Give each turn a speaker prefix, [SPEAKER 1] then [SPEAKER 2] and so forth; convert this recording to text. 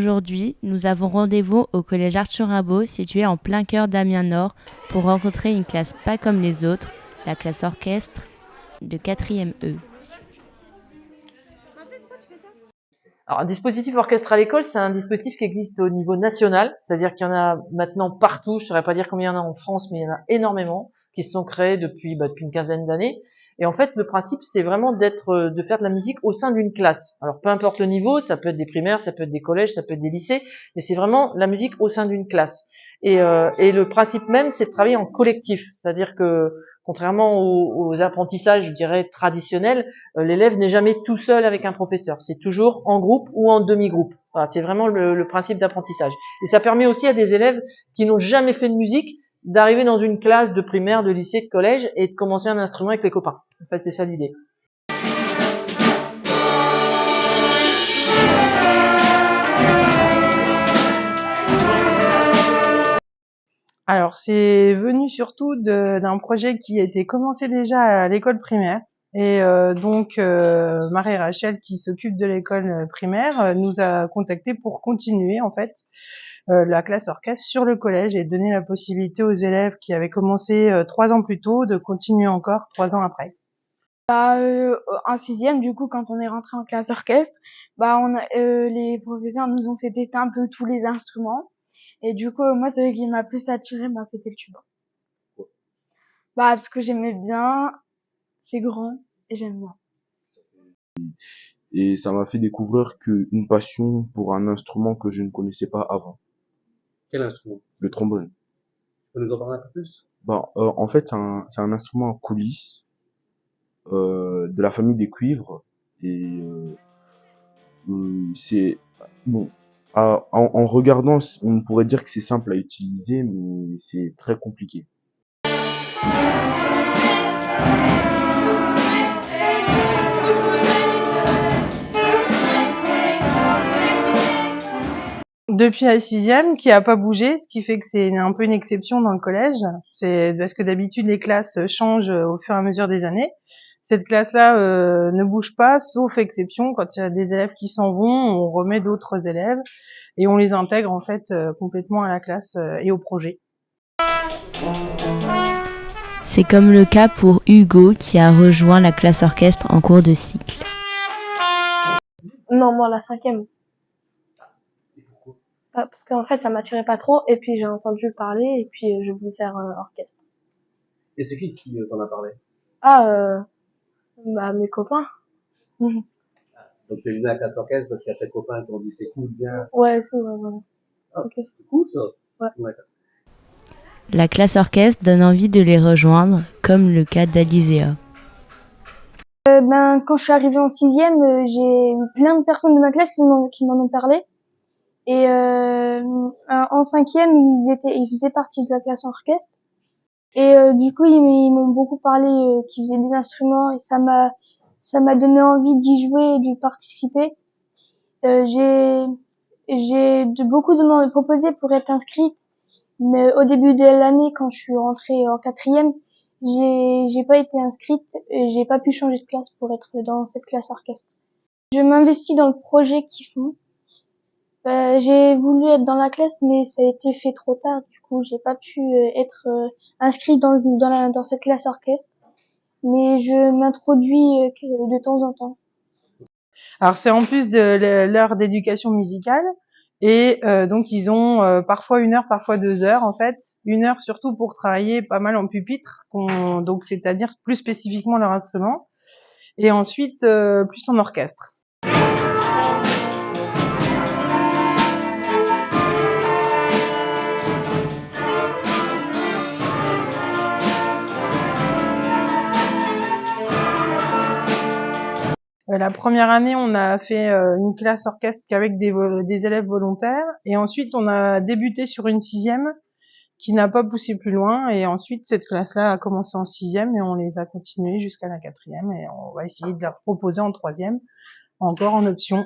[SPEAKER 1] Aujourd'hui, nous avons rendez-vous au collège Arthur Rimbaud, situé en plein cœur d'Amiens Nord, pour rencontrer une classe pas comme les autres, la classe orchestre de 4e E.
[SPEAKER 2] Alors, un dispositif orchestre à l'école, c'est un dispositif qui existe au niveau national, c'est-à-dire qu'il y en a maintenant partout, je ne saurais pas dire combien il y en a en France, mais il y en a énormément, qui se sont créés depuis une quinzaine d'années. Et en fait, le principe, c'est vraiment de faire de la musique au sein d'une classe. Alors, peu importe le niveau, ça peut être des primaires, ça peut être des collèges, ça peut être des lycées, mais c'est vraiment la musique au sein d'une classe. Et le principe même, c'est de travailler en collectif, c'est-à-dire que, contrairement aux apprentissages, je dirais, traditionnels, l'élève n'est jamais tout seul avec un professeur, c'est toujours en groupe ou en demi-groupe. Voilà, c'est vraiment le principe d'apprentissage. Et ça permet aussi à des élèves qui n'ont jamais fait de musique d'arriver dans une classe de primaire, de lycée, de collège et de commencer un instrument avec les copains. En fait, c'est ça l'idée.
[SPEAKER 3] Alors, c'est venu surtout d'un projet qui a été commencé déjà à l'école primaire. Et donc, Marie-Rachel, qui s'occupe de l'école primaire, nous a contactés pour continuer, en fait, la classe orchestre sur le collège et donner la possibilité aux élèves qui avaient commencé 3 ans plus tôt de continuer encore 3 ans après.
[SPEAKER 4] En sixième, du coup, quand on est rentré en classe orchestre, les professeurs nous ont fait tester un peu tous les instruments. Et du coup, moi, celui qui m'a plus attiré, c'était le tuba. Parce que j'aimais bien, c'est grand et j'aime bien.
[SPEAKER 5] Et ça m'a fait découvrir une passion pour un instrument que je ne connaissais pas avant.
[SPEAKER 6] Quel instrument?
[SPEAKER 5] Le trombone.
[SPEAKER 6] Tu peux nous en parler un peu plus?
[SPEAKER 5] En fait, c'est un instrument à coulisses de la famille des cuivres et c'est bon. En regardant, on pourrait dire que c'est simple à utiliser, mais c'est très compliqué.
[SPEAKER 3] Depuis la sixième, qui a pas bougé, ce qui fait que c'est un peu une exception dans le collège. C'est parce que d'habitude les classes changent au fur et à mesure des années. Cette classe-là ne bouge pas, sauf exception. Quand il y a des élèves qui s'en vont, on remet d'autres élèves et on les intègre en fait complètement à la classe et au projet.
[SPEAKER 1] C'est comme le cas pour Hugo qui a rejoint la classe orchestre en cours de cycle.
[SPEAKER 4] Non, moi, la cinquième. Parce qu'en fait, ça m'attirait pas trop, et puis j'ai entendu parler, et puis je voulais faire orchestre.
[SPEAKER 6] Et c'est qui t'en a parlé?
[SPEAKER 4] Mes copains.
[SPEAKER 6] Donc t'es venu à la classe orchestre parce qu'il y a tes copains qui ont dit c'est cool, bien.
[SPEAKER 4] Ouais, voilà.
[SPEAKER 6] Ah,
[SPEAKER 4] Ok.
[SPEAKER 6] c'est cool ça.
[SPEAKER 4] Ouais.
[SPEAKER 6] D'accord.
[SPEAKER 1] La classe orchestre donne envie de les rejoindre, comme le cas d'Alizéa.
[SPEAKER 4] Quand je suis arrivée en sixième, j'ai plein de personnes de ma classe qui m'en ont parlé. Et en cinquième, ils faisaient partie de la classe orchestre. Et du coup, ils m'ont beaucoup parlé qu'ils faisaient des instruments et ça m'a donné envie d'y jouer et d'y participer. J'ai beaucoup de proposé pour être inscrite, mais au début de l'année, quand je suis rentrée en quatrième, j'ai pas été inscrite et j'ai pas pu changer de classe pour être dans cette classe orchestre. Je m'investis dans le projet qu'ils font. J'ai voulu être dans la classe, mais ça a été fait trop tard. Du coup, j'ai pas pu être inscrite dans cette classe orchestre. Mais je m'introduis de temps en temps.
[SPEAKER 3] Alors c'est en plus de l'heure d'éducation musicale et donc ils ont parfois 1 heure, parfois 2 heures en fait. 1 heure surtout pour travailler pas mal en pupitre, donc c'est-à-dire plus spécifiquement leur instrument, et ensuite plus en orchestre. La première année, on a fait une classe orchestre qu'avec des élèves volontaires. Et ensuite, on a débuté sur une sixième qui n'a pas poussé plus loin. Et ensuite, cette classe-là a commencé en sixième et on les a continués jusqu'à la quatrième. Et on va essayer de leur proposer en troisième, encore en option.